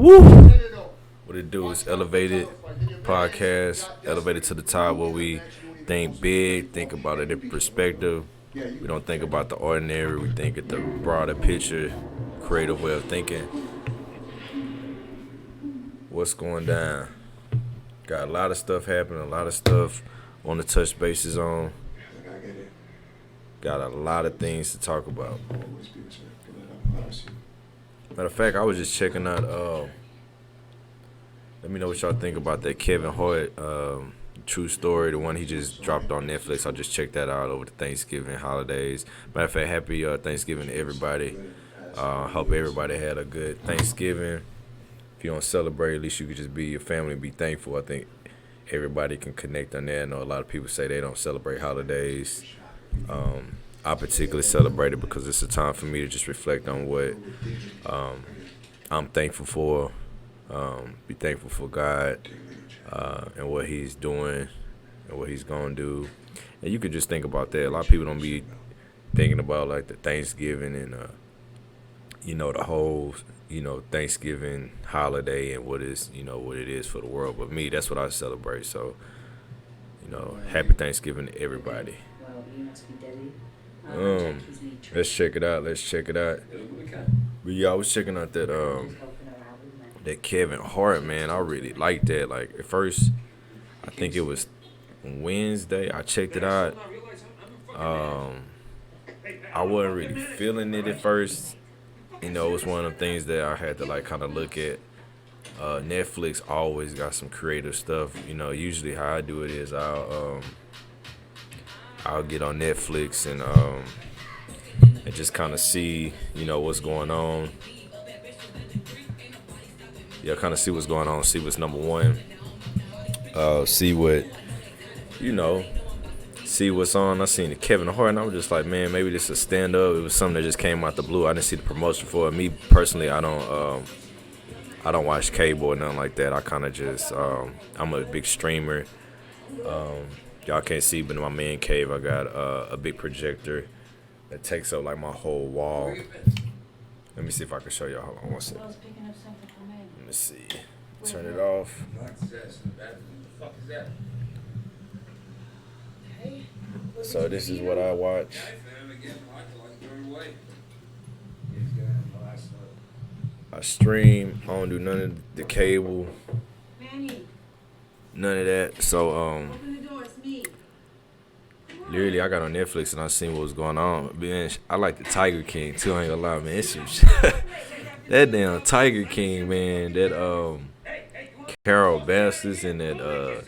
Woo! What it do is Elevated Podcast, Elevated to the Top, where we think big, think about it in perspective. We don't think about the ordinary, we think at the broader picture, creative way of thinking. What's going down? Got a lot of stuff happening, a lot of stuff on the touch bases on. Got a lot of things to talk about. Matter of fact, I was just checking out. Let me know what y'all think about that Kevin Hart true story, the one he just dropped on Netflix. I just checked that out over the Thanksgiving holidays. Matter of fact, happy Thanksgiving to everybody. Hope everybody had a good Thanksgiving. If you don't celebrate, at least you could just be your family and be thankful. I think everybody can connect on that. I know a lot of people say they don't celebrate holidays. I particularly celebrate it because it's a time for me to just reflect on what I'm thankful for. Be thankful for God and what He's doing and what He's gonna do. And you could just think about that. A lot of people don't be thinking about like the Thanksgiving and the whole Thanksgiving holiday and what it is for the world. But me, that's what I celebrate. So happy Thanksgiving to everybody. Let's check it out. But yeah, I was checking out that Kevin Hart, man. I really liked that. Like at first, I think it was Wednesday. I checked it out. I wasn't really feeling it at first. It was one of the things that I had to like kind of look at. Netflix always got some creative stuff. Usually how I do it is I'll get on Netflix and just kind of see what's going on. Yeah, kind of see what's going on, see what's number one, see what, see what's on. I seen the Kevin Hart, and I was just like, man, maybe this is a stand-up. It was something that just came out the blue. I didn't see the promotion for it. Me, personally, I don't watch cable or nothing like that. I kind of just, I'm a big streamer. Y'all can't see, but in my man cave, I got a big projector that takes up like my whole wall. Let me see if I can show y'all. Hold on one second. Let me see. Turn it off. So this is what I watch. I stream. I don't do none of the cable. None of that. So literally I got on Netflix and I seen what was going on. Man, I like the Tiger King too. I ain't gonna lie, man. It's some that damn Tiger King, man. That Carol Bassis and that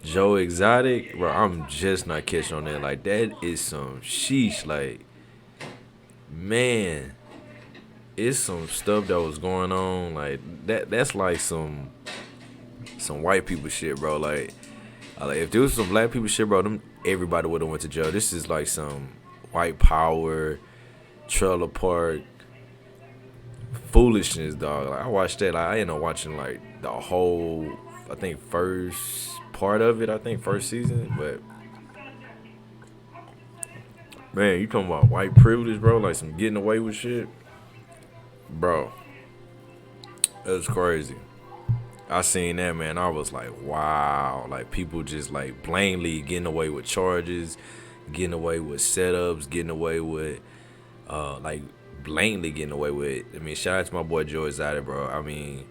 Joe Exotic, bro. I'm just not catching on that. Like that is some sheesh. Like, man, it's some stuff that was going on. Like that's like some white people shit, bro. Like if there was some black people shit, bro, everybody would have went to jail. This is like some white power, trailer park foolishness, dog. Like I watched that. Like I ended up watching like the whole, I think first part of it. I think first season, but man, you talking about white privilege, bro? Like some getting away with shit, bro. That was crazy. I seen that, man. I was like, wow. Like people just like blatantly getting away with charges, getting away with setups, getting away with like blatantly getting away with it. I mean, shout out to my boy Joe Exotic, bro. I mean,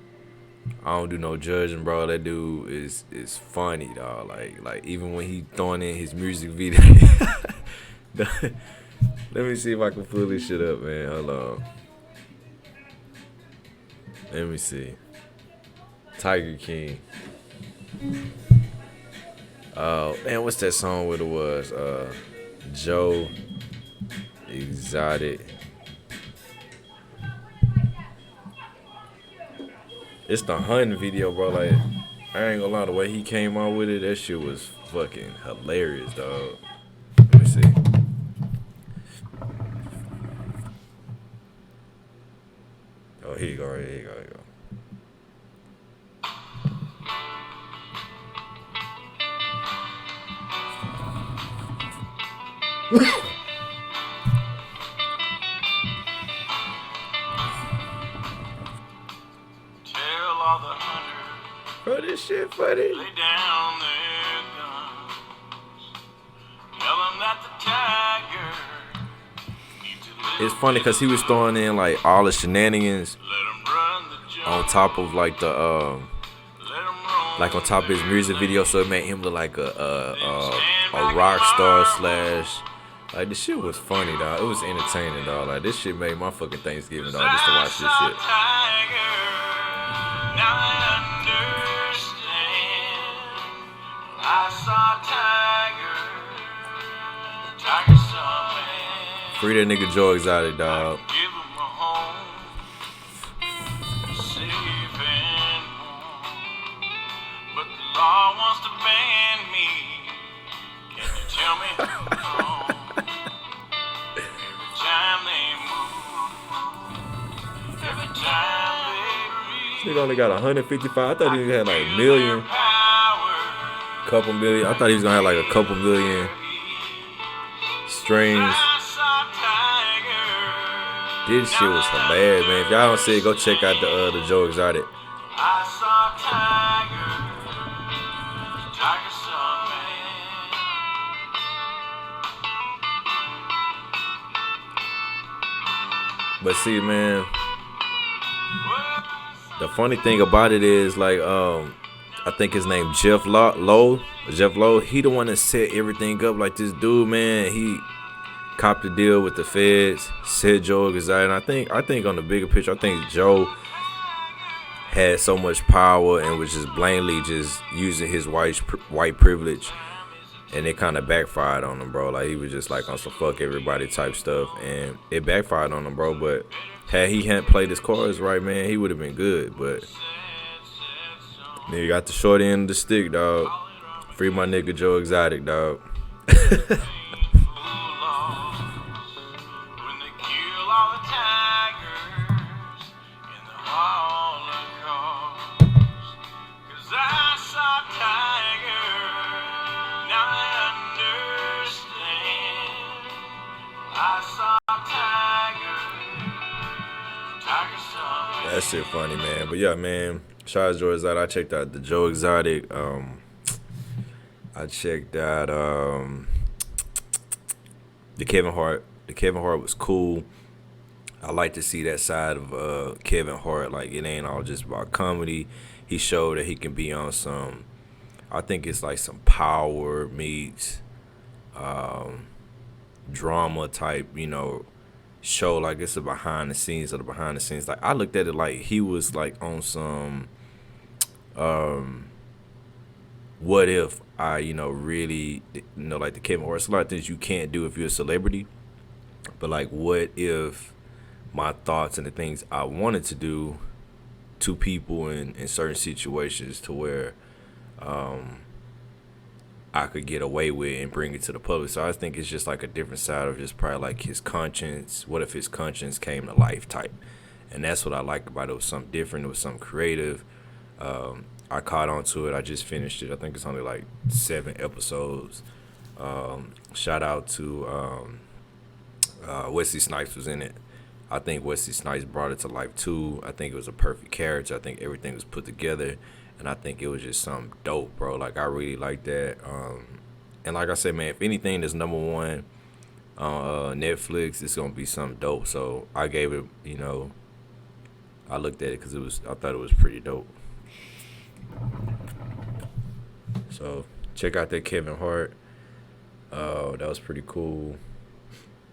I don't do no judging, bro. That dude is funny, dog. Like even when he throwing in his music video. Let me see if I can pull this shit up, man. Hold on. Let me see. Tiger King. Man, what's that song what it was? Joe Exotic. It's the hunting video, bro. Like, I ain't gonna lie, the way he came out with it, that shit was fucking hilarious, dog. Let me see. Oh, here you go, here you go, here you go. Bro, this shit funny. Lay down their guns. Tell them that the tiger needs a little It's funny because he was throwing in like all the shenanigans let 'em run the jungle. on top of like the Let 'em roam. like on top of his music video, so it made him look like a rock star slash. Like, this shit was funny, dog. It was entertaining, dog. Like, this shit made my fucking Thanksgiving, dog, just to watch this shit. Tiger, now I understand. I saw Tiger, Tiger saw man. Free that nigga Joe Exotic, dog. Give him a home, safe and warm. But the law wants to ban me. Can you tell me how long? Time they move, every time they Nigga only got 155. I thought he had like a million, couple million. I thought he was gonna have like a couple million streams. This shit was hilarious, man. If y'all don't see it, go check out the Joe Exotic. I saw Tiger, Tiger saw man. But see, man, the funny thing about it is, like, I think his name Jeff Lowe. He the one that set everything up. Like, this dude, man, he copped a deal with the feds, said Joe Exotic. And I think on the bigger picture, I think Joe had so much power and was just blatantly just using his white privilege, and it kind of backfired on him, bro. Like, he was just like on some fuck everybody type stuff, and it backfired on him, bro. But had he hadn't played his cards right, man, he would have been good. But nigga got the short end of the stick, dog. Free my nigga Joe Exotic, dog. When they kill all the tigers in the Holocaust. 'Cause I saw Tiger, now I understand. I saw Tiger, Tiger saw me. That shit funny, man. But yeah, man. Shout out to Joe Exotic. I checked out the Joe Exotic. I checked out the Kevin Hart. The Kevin Hart was cool. I like to see that side of Kevin Hart. Like, it ain't all just about comedy. He showed that he can be on some, I think it's like some power meets drama type, you know, show. Like, it's a behind the scenes of the behind the scenes. Like, I looked at it like he was like on some what if I, you know, really, you know, like the Kevin Hart. It's a lot of things you can't do if you're a celebrity. But like, what if my thoughts and the things I wanted to do to people in certain situations to where I could get away with and bring it to the public. So I think it's just like a different side of just probably like his conscience. What if his conscience came to life type? And that's what I like about it. It was something different. It was something creative. I caught on to it. I just finished it. I think it's only like 7 episodes. Shout out to Wesley Snipes was in it. I think Wesley Snipes brought it to life too. I think it was a perfect character. I think everything was put together. And I think it was just something dope, bro. Like, I really like that. And like I said, man, if anything that's #1 on Netflix, it's going to be something dope. So I gave it, you know, I looked at it because I thought it was pretty dope. So check out that Kevin Hart. That was pretty cool.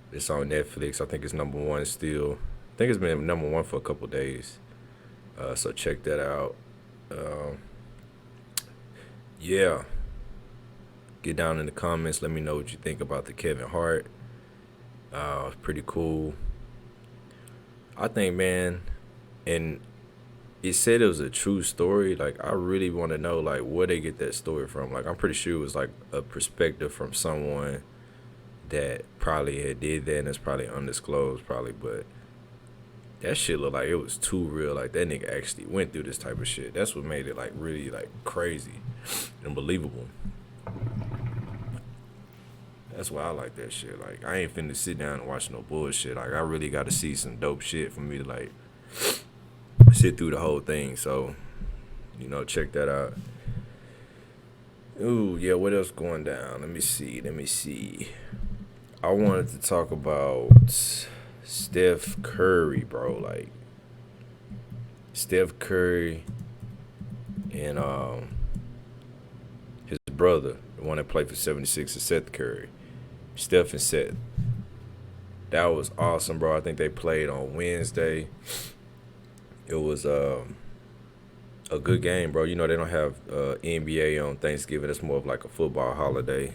It's on Netflix. I think it's #1 still. I think it's been #1 for a couple days. So check that out. Yeah. Get down in the comments. Let me know what you think about the Kevin Hart. Pretty cool. I think, man, and it said it was a true story. Like, I really want to know, like, where they get that story from. Like, I'm pretty sure it was like a perspective from someone that probably had did that, and it's probably undisclosed, probably, but that shit looked like it was too real. Like, that nigga actually went through this type of shit. That's what made it, like, really, like, crazy and believable. That's why I like that shit. Like, I ain't finna sit down and watch no bullshit. Like, I really got to see some dope shit for me to, like, sit through the whole thing. So, Check that out. Ooh, yeah. What else going down? Let me see. I wanted to talk about Steph Curry, bro. Like Steph Curry and his brother, the one that played for 76, is Seth Curry. Steph and Seth. That was awesome, bro. I think they played on Wednesday. It was a good game, bro. They don't have NBA on Thanksgiving. It's more of like a football holiday,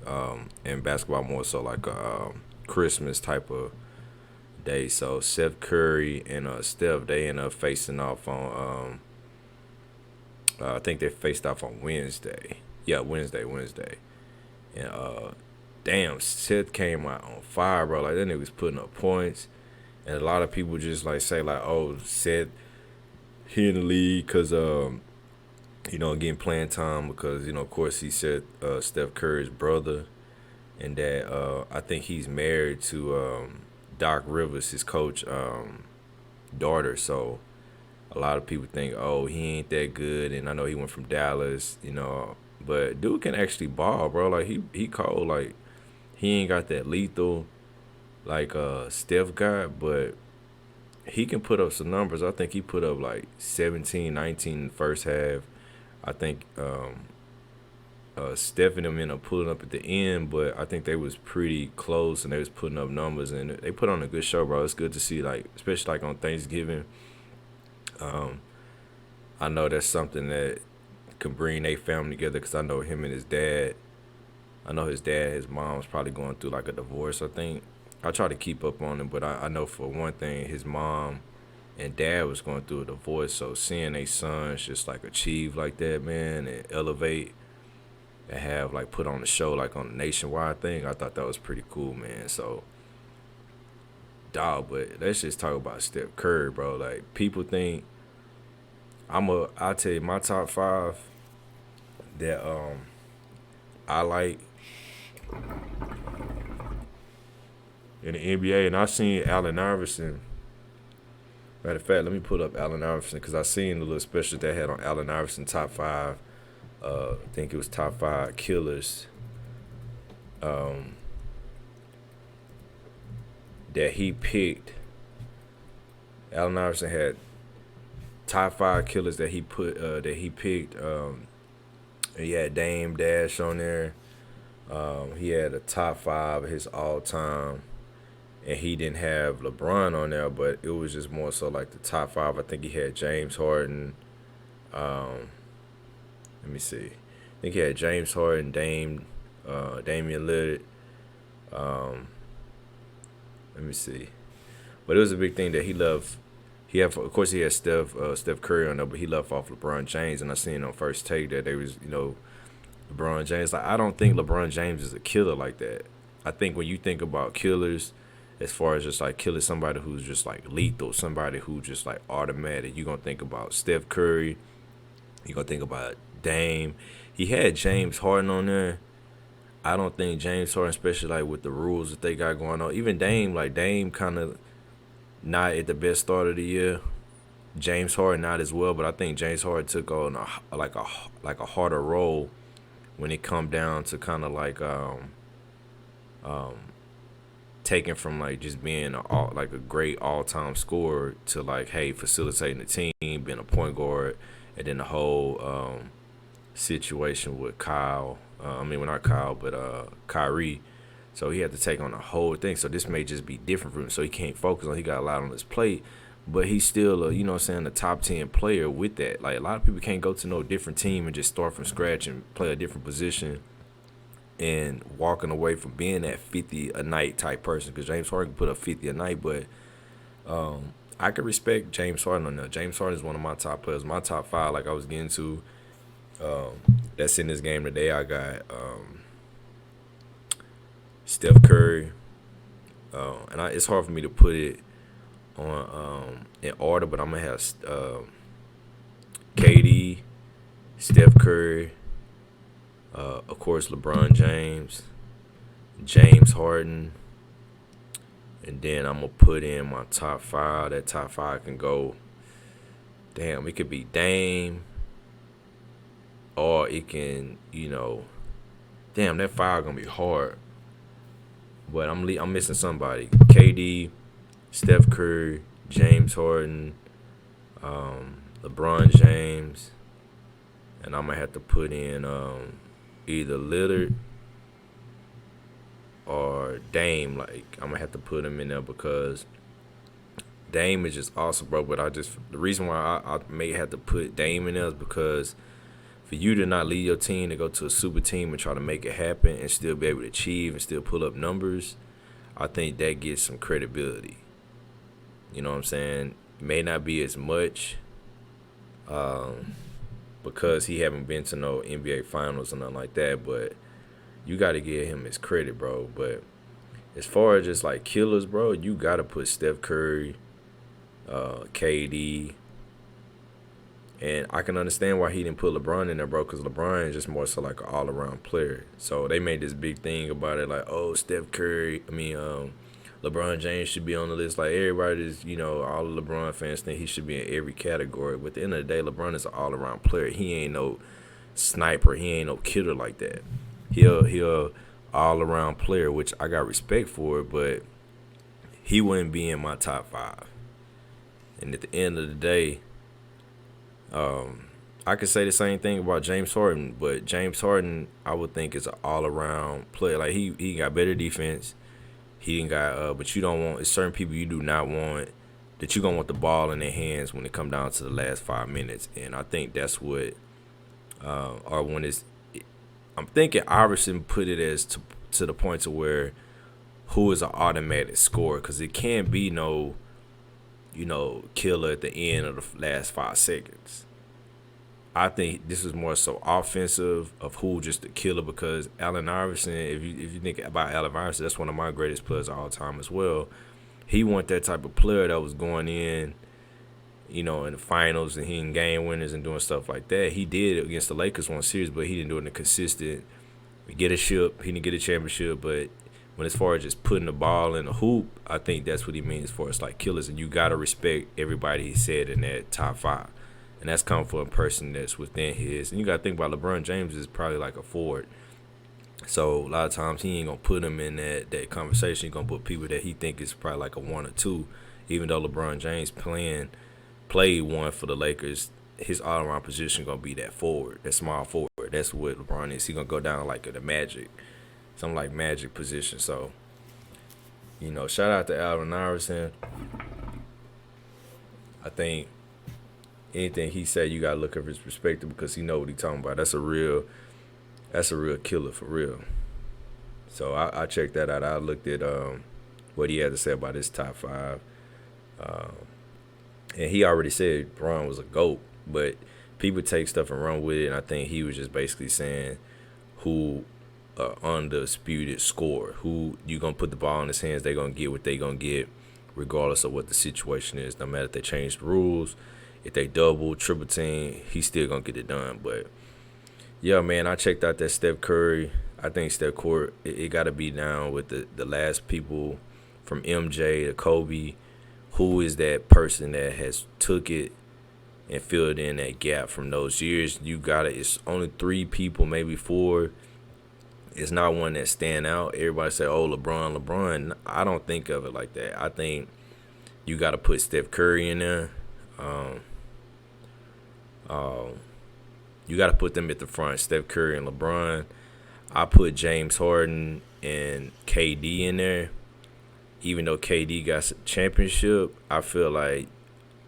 and basketball more so like a Christmas type of day. So Seth Curry and Steph, they end up facing off on. I think they faced off on Wednesday. Yeah, Wednesday. And damn, Seth came out on fire, bro. Like that nigga was putting up points, and a lot of people just like say like, oh, Seth, he in the league because getting playing time because of course he said Steph Curry's brother, and that I think he's married to Doc Rivers, his coach daughter. So a lot of people think, oh, he ain't that good, and I know he went from Dallas, but dude can actually ball, bro. Like he cold, like he ain't got that lethal like Steph got, but he can put up some numbers. I think he put up like 17, 19 in the first half. I think Steph and them ended up pulling up at the end, but I think they was pretty close and they was putting up numbers and they put on a good show, bro. It's good to see, like especially like on Thanksgiving. Um, I know that's something that can bring their family together because I know him and his dad. I know his mom's probably going through like a divorce. I think I try to keep up on him, but I know for one thing, his mom and dad was going through a divorce. So seeing their sons just like achieve like that, man, and elevate and have like put on a show like on a nationwide thing, I thought that was pretty cool, man. So, dog, but let's just talk about Steph Curry, bro. Like people think I'll tell you my top five that I like in the NBA, and I seen Allen Iverson. Matter of fact, let me pull up Allen Iverson because I seen the little special they had on Allen Iverson top five. I think it was top five killers um, that he picked. Allen Iverson had top five killers that he picked. He had Dame Dash on there. He had a top five of his all time, and he didn't have LeBron on there, but it was just more so like the top five. I think he had James Harden. Um, Let me see. I think he had James Harden, Damian Lillard. Um, Let me see. But it was a big thing that he left. Of course, he had Steph Curry on there, but he left off LeBron James. And I seen on First Take that they was, LeBron James. Like I don't think LeBron James is a killer like that. I think when you think about killers, as far as just like killing somebody who's just like lethal, somebody who just like automatic, you're gonna think about Steph Curry. You're gonna think about Dame. He had James Harden on there. I don't think James Harden, especially like with the rules that they got going on, even Dame kind of not at the best start of the year. James Harden not as well, but I think James Harden took on a harder role when it come down to kind of like um taking from like just being like a great all time scorer to like hey facilitating the team, being a point guard, and then the whole situation with Kyle. Well, not Kyle, but Kyrie. So he had to take on the whole thing. So this may just be different for him. So he can't focus on. He got a lot on his plate, but he's still a top 10 player with that. Like a lot of people can't go to no different team and just start from scratch and play a different position and walking away from being that 50 a night type person. Because James Harden can put up 50 a night, but I can respect James Harden on that. James Harden is one of my top players. My top five, like I was getting to. That's in this game today. I got Steph Curry, it's hard for me to put it on in order, but I'm gonna have KD, Steph Curry, of course LeBron James, James Harden, and then I'm gonna put in my top five. That top five can go. Damn, it could be Dame. or it can, damn, that foul gonna be hard. But I'm missing somebody. KD, Steph Curry, James Harden, LeBron James, and I'm gonna have to put in either Lillard or Dame. Like I'm gonna have to put him in there because Dame is just awesome, bro. But the reason why I may have to put Dame in there is because for you to not lead your team to go to a super team and try to make it happen and still be able to achieve and still pull up numbers, I think that gets some credibility. You know what I'm saying? It may not be as much because he haven't been to no NBA finals or nothing like that, but you got to give him his credit, bro. But as far as just like killers, bro, you got to put Steph Curry, KD, and I can understand why he didn't put LeBron in there, bro, because LeBron is just more so like an all-around player. So they made this big thing about it, like, oh, LeBron James should be on the list. Like, everybody is, all the LeBron fans think he should be in every category. But at the end of the day, LeBron is an all-around player. He ain't no sniper. He ain't no killer like that. He'll all-around player, which I got respect for, but he wouldn't be in my top 5. And at the end of the day, I could say the same thing about James Harden, but James Harden, I would think, is an all-around player. Like, he got better defense. He didn't got, but you don't want, it's certain people you do not want, that you're going to want the ball in their hands when it come down to the last 5 minutes. And I think that's what, or when it's, I'm thinking Iverson put it as to the point to where who is an automatic scorer, because it can't be no, killer at the end of the last 5 seconds. I think this is more so offensive of who just the killer, because Allen Iverson, if you think about Allen Iverson, that's one of my greatest players of all time as well. He wasn't that type of player that was going in, in the finals and hitting game winners and doing stuff like that. He did it against the Lakers one series, but he didn't do it in a consistent, get a ship. He didn't get a championship, but when as far as just putting the ball in the hoop, I think that's what he means as far as like killers. And you got to respect everybody he said in that top 5. And that's coming from a person that's within his. And you got to think about LeBron James is probably like a forward. So a lot of times he ain't going to put him in that conversation. He's going to put people that he think is probably like a 1 or 2. Even though LeBron James played 1 for the Lakers, his all-around position going to be that forward, that small forward. That's what LeBron is. He going to go down like the Magic, something like Magic position. So, shout out to Allen Iverson. I think anything he said, you gotta look at his perspective because he know what he talking about. That's a real killer for real. So I checked that out. I looked at what he had to say about his top 5, and he already said Bron was a GOAT, but people take stuff and run with it. And I think he was just basically saying who undisputed scorer, who you gonna put the ball in his hands, they gonna get what they gonna get, regardless of what the situation is. No matter if they change the rules. If they double, triple team, he's still going to get it done. But, yeah, man, I checked out that Steph Curry. I think Steph Curry, it got to be down with the last people from MJ to Kobe. Who is that person that has took it and filled in that gap from those years? You got it. It's only 3 people, maybe 4. It's not one that stand out. Everybody say, oh, LeBron. I don't think of it like that. I think you got to put Steph Curry in there. You got to put them at the front, Steph Curry and LeBron. I put James Harden and KD in there. Even though KD got a championship, I feel like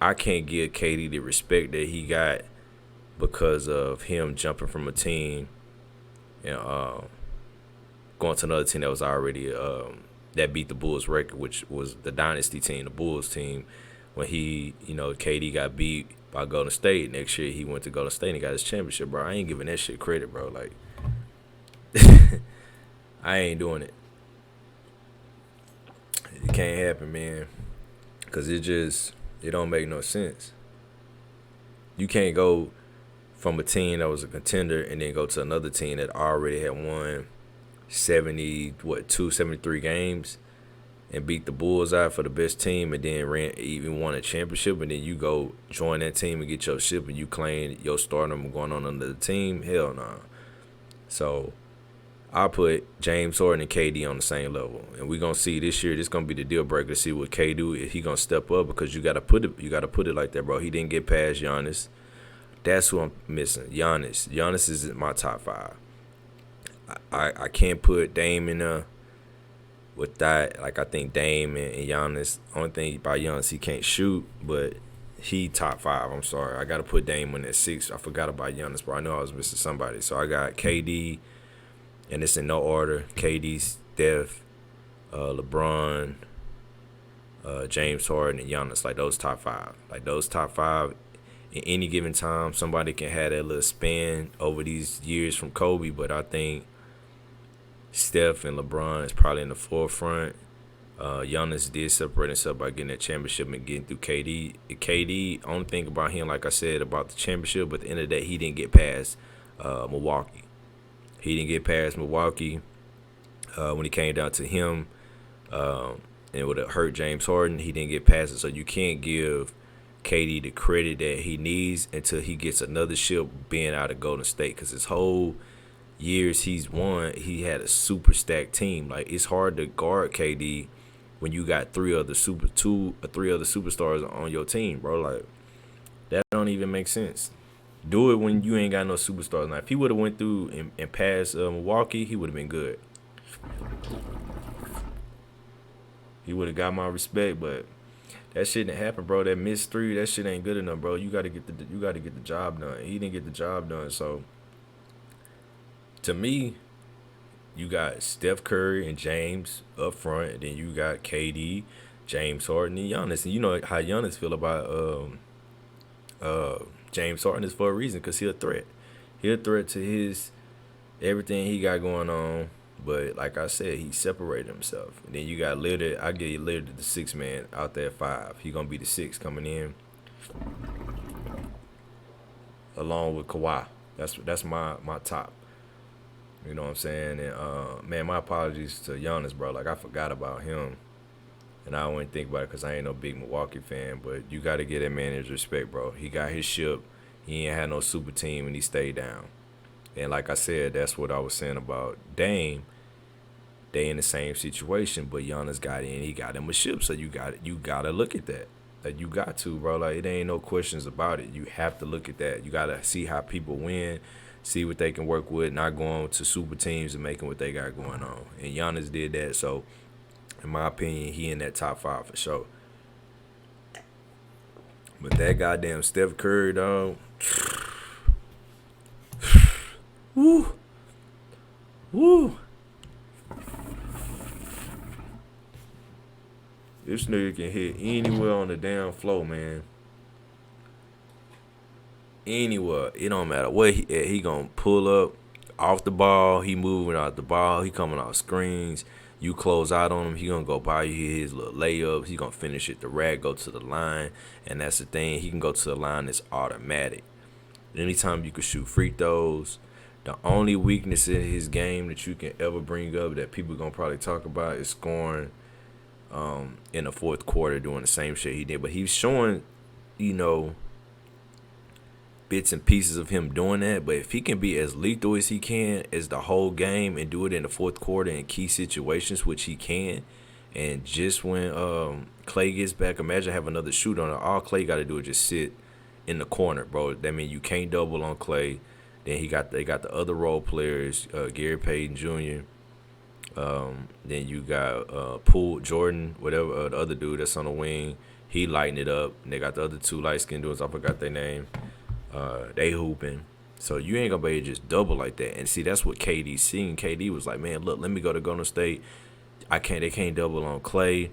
I can't give KD the respect that he got because of him jumping from a team and going to another team that was already that beat the Bulls record, which was the dynasty team, the Bulls team. When he, KD got beat by Golden State. Next year, he went to Golden State and got his championship, bro. I ain't giving that shit credit, bro. Like, I ain't doing it. It can't happen, man. Because it don't make no sense. You can't go from a team that was a contender and then go to another team that already had won 73 games and beat the Bulls out for the best team, and then even won a championship, and then you go join that team and get your ship, and you claim your stardom going on under the team. Hell no. Nah. So I put James Harden and KD on the same level, and we're gonna see this year. This gonna be the deal breaker to see what K do. If he gonna step up, because you gotta put it like that, bro. He didn't get past Giannis. That's who I'm missing. Giannis is in my top 5. I can't put Dame in there with that. Like, I think Dame and Giannis. Only thing about Giannis, he can't shoot, but he top 5. I'm sorry, I gotta put Dame in at 6. I forgot about Giannis, bro. I know I was missing somebody. So I got KD, and it's in no order: KD, Steph, LeBron, James Harden, and Giannis. Like, those top 5. Like, those top 5. In any given time, somebody can have that little span over these years from Kobe, but I think Steph and LeBron is probably in the forefront. Giannis did separate himself by getting that championship and getting through KD. KD, only thing about him, like I said, about the championship, but at the end of the day, he didn't get past Milwaukee. He didn't get past Milwaukee when it came down to him. And it would have hurt James Harden. He didn't get past it, so you can't give KD the credit that he needs until he gets another ship being out of Golden State, because his whole years he's won, he had a super stacked team. Like, it's hard to guard KD when you got three other superstars on your team, bro. Like, that don't even make sense. Do it when you ain't got no superstars. Now, if he would have went through and passed Milwaukee, he would have been good. He would have got my respect, but that shit didn't happen, bro. That missed 3, that shit ain't good enough, bro. You gotta get the job done. He didn't get the job done. So to me, you got Steph Curry and James up front, and then you got KD, James Harden, and Giannis. And you know how Giannis feel about James Harden is for a reason, because he a threat. He a threat to his everything he got going on. But like I said, he separated himself. And then you got Lillard. I give you Lillard the 6 man out there at 5. He gonna be the 6 coming in, along with Kawhi. That's my top. You know what I'm saying? And man, my apologies to Giannis, bro. Like, I forgot about him, and I wouldn't think about it because I ain't no big Milwaukee fan. But you got to give that man his respect, bro. He got his ship. He ain't had no super team, and he stayed down. And like I said, that's what I was saying about Dame. They in the same situation, but Giannis got in. He got him a ship, so you gotta look at that. Like, you got to, bro. Like, it ain't no questions about it. You have to look at that. You gotta see how people win, see what they can work with, not going to super teams and making what they got going on. And Giannis did that, so in my opinion, he in that top 5 for sure. But that goddamn Steph Curry, dog. Woo. Woo. This nigga can hit anywhere on the damn floor, man. Anywhere. It don't matter what he gonna pull up off the ball. He moving out the ball. He coming off screens. You close out on him, he gonna go by you, hit his little layups. He gonna finish it the rack, go to the line. And that's the thing. He can go to the line. It's automatic. Anytime you can shoot free throws. The only weakness in his game that you can ever bring up that people gonna probably talk about is scoring in the fourth quarter, doing the same shit he did. But he's showing, bits and pieces of him doing that. But if he can be as lethal as he can as the whole game and do it in the fourth quarter in key situations, which he can, and just when Clay gets back, imagine having another shooter on it. All Clay got to do is just sit in the corner, bro. That means you can't double on Clay. Then they got the other role players, Gary Payton Jr., then you got Poole, Jordan, whatever, the other dude that's on the wing. He lighting it up. And they got the other 2 light-skinned dudes. I forgot their name. They hooping. So you ain't going to be able to just double like that. And see, that's what KD seen. KD was like, man, look, let me go to Golden State. They can't double on Clay.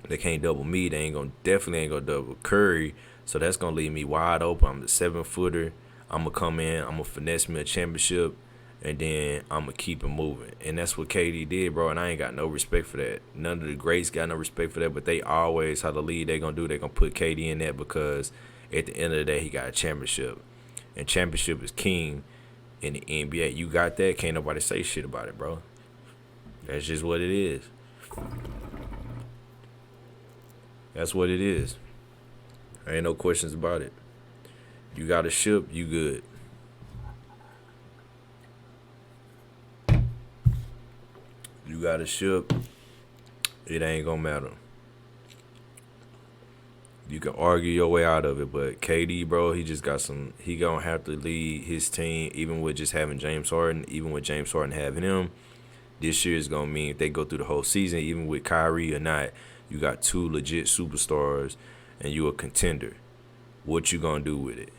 They can't double me. They definitely ain't going to double Curry. So that's going to leave me wide open. I'm the 7-footer. I'm going to come in. I'm going to finesse me a championship. And then I'm going to keep it moving. And that's what KD did, bro. And I ain't got no respect for that. None of the greats got no respect for that. But they always, how the league they going to do, they going to put KD in that because at the end of the day, he got a championship. And championship is king in the NBA. You got that, can't nobody say shit about it, bro. That's just what it is. That's what it is. Ain't no questions about it. You got a ship, you good. You got a ship, it ain't gonna matter. You can argue your way out of it, but KD, bro, he just got some. He gonna have to lead his team, even with just having James Harden, even with James Harden having him. This year is gonna mean if they go through the whole season, even with Kyrie or not, you got two legit superstars, and you a contender. What you gonna do with it?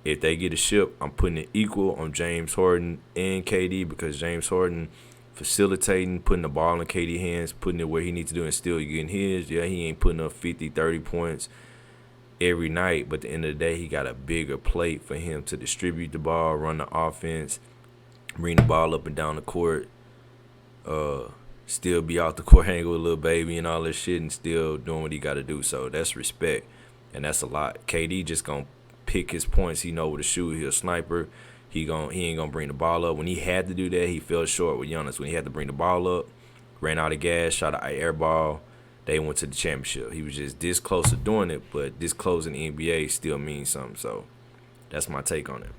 If they get a ship, I'm putting it equal on James Harden and KD because James Harden facilitating, putting the ball in KD hands, putting it where he needs to do and still getting his. Yeah, he ain't putting up 50, 30 points every night, but at the end of the day, he got a bigger plate for him to distribute the ball, run the offense, bring the ball up and down the court, still be out the court hanging with a little baby and all this shit and still doing what he got to do. So that's respect, and that's a lot. KD just going to pick his points. He know where to shoot. He a sniper. He ain't gonna bring the ball up. When he had to do that, he fell short with Giannis. When he had to bring the ball up, ran out of gas, shot an air ball. They went to the championship. He was just this close to doing it, but this close in the NBA still means something. So that's my take on it.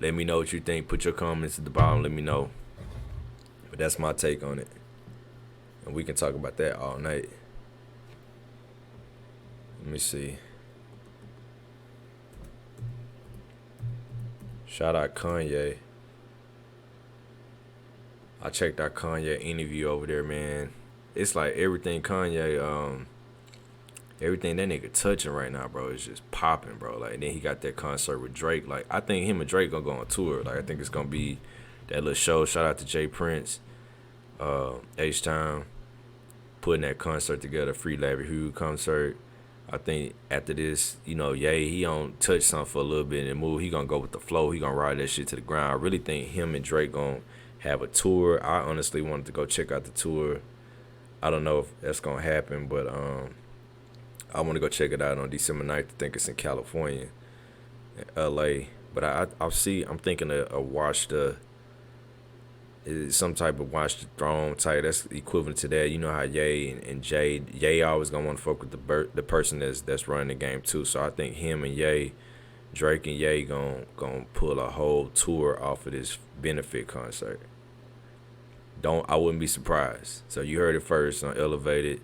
Let me know what you think. Put your comments at the bottom. Let me know. But that's my take on it. And we can talk about that all night. Let me see. Shout out Kanye. I checked out Kanye interview over there, man. It's like everything Kanye, everything that nigga touching right now, bro, is just popping, bro. Like, then he got that concert with Drake. Like, I think him and Drake gonna go on tour. Like, I think it's gonna be that little show. Shout out to Jay Prince, H-Time, putting that concert together, Free Larry Hugh concert. I think after this, Ye, he don't touch something for a little bit and move. He gonna go with the flow. He gonna ride that shit to the ground. I really think him and Drake gonna have a tour. I honestly wanted to go check out the tour. I don't know if that's gonna happen, but I want to go check it out on December 9th. I think it's in California, LA. But I'm thinking of watch the some type of Watch the Throne type. That's equivalent to that. You know how Ye and Jay, Ye always gonna want to fuck with the person that's running the game too. So I think him and Ye, Drake and Ye gonna pull a whole tour off of this benefit concert. I wouldn't be surprised. So you heard it first on Elevated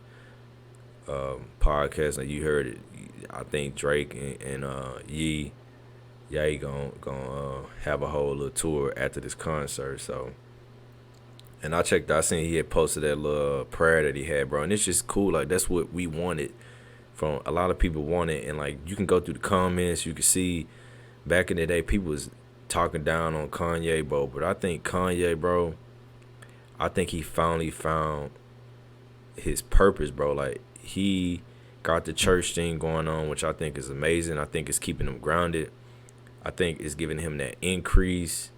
podcast, and you heard it. I think Drake and Ye gonna have a whole little tour after this concert. So. And I seen he had posted that little prayer that he had, bro. And it's just cool. Like, that's what we wanted from a lot of people wanted. And, like, you can go through the comments. You can see back in the day, people was talking down on Kanye, bro. But I think Kanye, bro, I think he finally found his purpose, bro. Like, he got the church thing going on, which I think is amazing. I think it's keeping him grounded. I think it's giving him that increase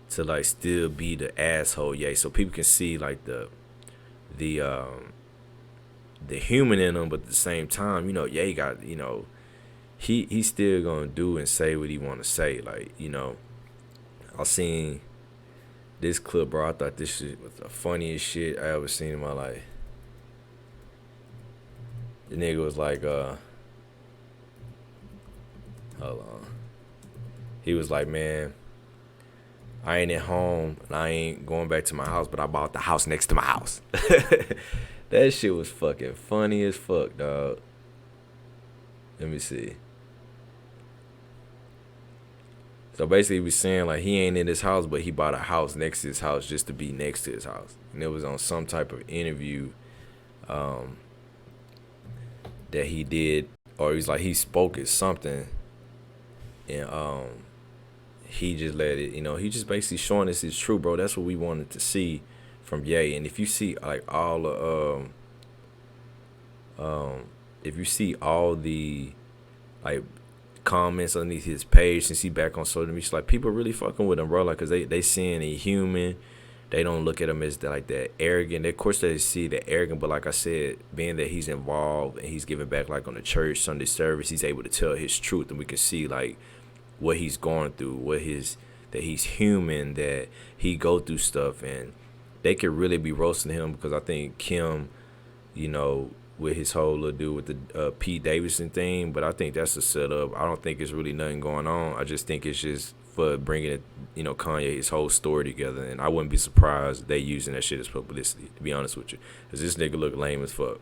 to like still be the asshole, yeah. So people can see like the human in him, but at the same time, yeah, he got, he's still gonna do and say what he want to say. Like, I seen this clip, bro. I thought this shit was the funniest shit I ever seen in my life. The nigga was like, hold on. He was like, man, I ain't at home and I ain't going back to my house, but I bought the house next to my house. That shit was fucking funny as fuck, dog. Let me see. So basically, he was saying like he ain't in his house, but he bought a house next to his house just to be next to his house. And it was on some type of interview that he did, or he was like he spoke at something, and he just let it, he just basically showing us his true, bro. That's what we wanted to see from Ye. And if you see like all the if you see all the like comments underneath his page since he back on social media, like people really fucking with him, bro. Like, cause they seeing he human. They don't look at him as like that arrogant. Of course they see the arrogant, but like I said, being that he's involved and he's giving back like on the church Sunday service, he's able to tell his truth, and we can see like what he's going through, that he's human, that he go through stuff, and they could really be roasting him because I think Kim, with his whole little dude with the Pete Davidson thing, but I think that's a setup. I don't think it's really nothing going on. I just think it's just for bringing it, Kanye, his whole story together, and I wouldn't be surprised they using that shit as publicity, to be honest with you, because this nigga look lame as fuck.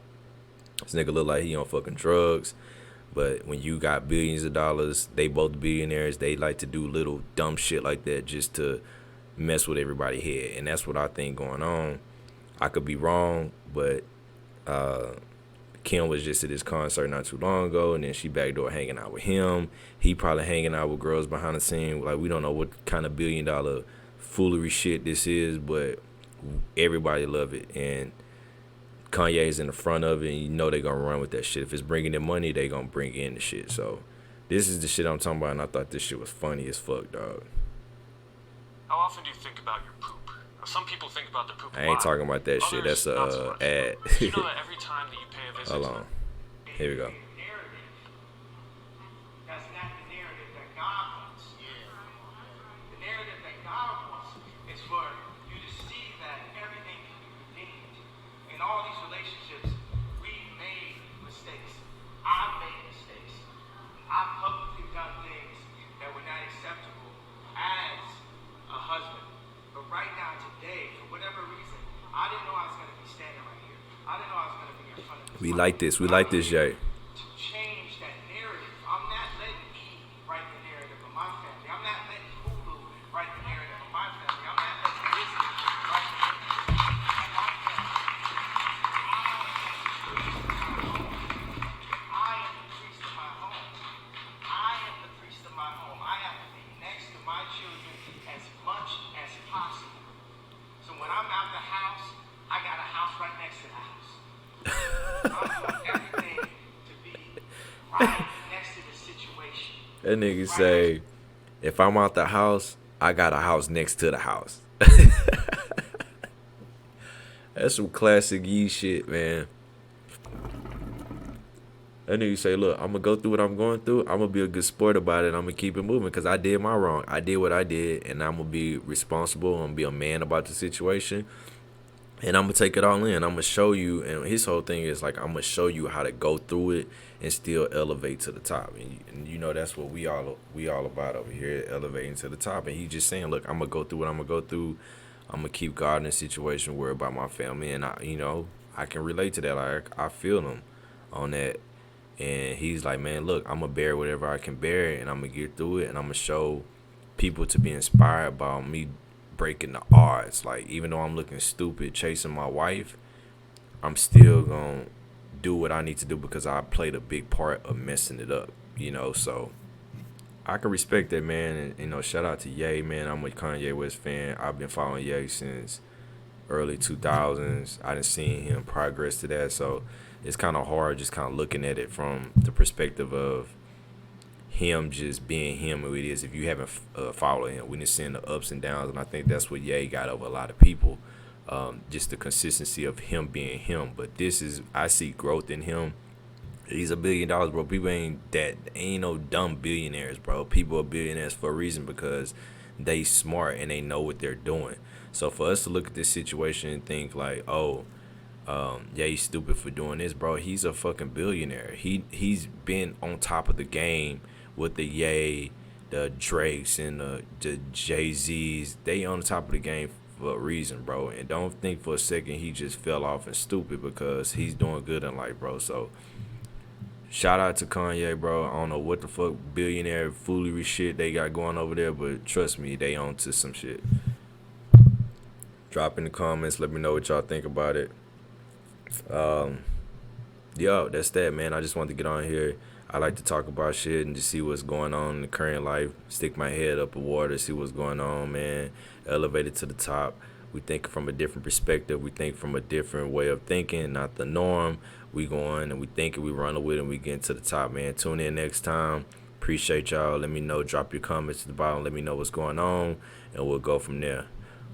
This nigga look like he on fucking drugs. But when you got billions of dollars, they both billionaires, they like to do little dumb shit like that just to mess with everybody's head. And that's what I think going on. I could be wrong, but Kim was just at this concert not too long ago, and then she backdoor hanging out with him. He probably hanging out with girls behind the scene. Like, we don't know what kind of $1 billion foolery shit this is, but everybody love it. And Kanye's in the front of it, and you know they gonna run with that shit. If it's bringing in money, they gonna bring in the shit. So this is the shit I'm talking about, and I thought this shit was funny as fuck, dog. How often do you think about your poop? Some people think about their poop. I ain't talking about that shit. That's Others, not so much. ad. You know that every time that you pay a visit Hold to on. them, Here we go. That's not the narrative that God wants. The narrative that God wants is for you to see that everything can be redeemed. In all these relationships, we've made mistakes. I've made mistakes. I've publicly done things that were not acceptable as a husband. But right now, today, for whatever reason, I didn't know I was going to be standing right here. I didn't know I was going to be in front of this. We like this. We like this, Jay. To change that narrative. I'm not letting E write the narrative of my family. I'm not letting Hulu write the narrative of my family. I'm not letting Disney write the narrative of my family. I am the priest of my home. I am the priest of my home. I have to be next to my children as much as possible. So when I'm out the house, I got a house right next to the house. I want everything to be right next to the situation. That nigga say, if I'm out the house, I got a house next to the house. That's some classic Yee shit, man. That nigga say, look, I'm going to go through what I'm going through. I'm going to be a good sport about it. I'm going to keep it moving because I did my wrong. I did what I did, and I'm going to be responsible. I'm going to be a man about the situation. And I'm going to take it all in. I'm going to show you. And his whole thing is like, I'm going to show you how to go through it and still elevate to the top. And you know, that's what we all about over here, elevating to the top. And he just saying, look, I'm going to go through what I'm going to go through. I'm going to keep guarding the situation, worry about my family. And, I can relate to that. Like, I feel him on that. And he's like, man, look, I'm going to bear whatever I can bear, and I'm going to get through it. And I'm going to show people to be inspired by me breaking the odds. Like, even though I'm looking stupid chasing my wife, I'm still going to do what I need to do because I played a big part of messing it up, So I can respect that, man. And, shout out to Ye, man. I'm a Kanye West fan. I've been following Ye since early 2000s. I done seen him progress to that. So it's kind of hard just kind of looking at it from the perspective of him just being him who it is. If you haven't followed him, we done seen the ups and downs, and I think that's what Ye got over a lot of people. Just the consistency of him being him. But I see growth in him. He's $1 billion, bro. People ain't no dumb billionaires, bro. People are billionaires for a reason because they smart and they know what they're doing. So for us to look at this situation and think like, he's stupid for doing this, bro. He's a fucking billionaire. He's been on top of the game with the Ye, the Drakes, and the Jay-Z's. They on the top of the game for a reason, bro. And don't think for a second he just fell off and stupid because he's doing good in life, bro. So shout out to Kanye, bro. I don't know what the fuck billionaire foolery shit they got going over there, but trust me, they on to some shit. Drop in the comments. Let me know what y'all think about it. That's that, man. I just wanted to get on here. I like to talk about shit and just see what's going on in the current life. Stick my head up the water, see what's going on, man. Elevate it to the top. We think from a different perspective. We think from a different way of thinking, not the norm. We going and we think and we run with it and we get to the top, man. Tune in next time. Appreciate y'all. Let me know. Drop your comments at the bottom. Let me know what's going on, and we'll go from there.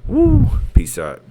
Woo! Peace out.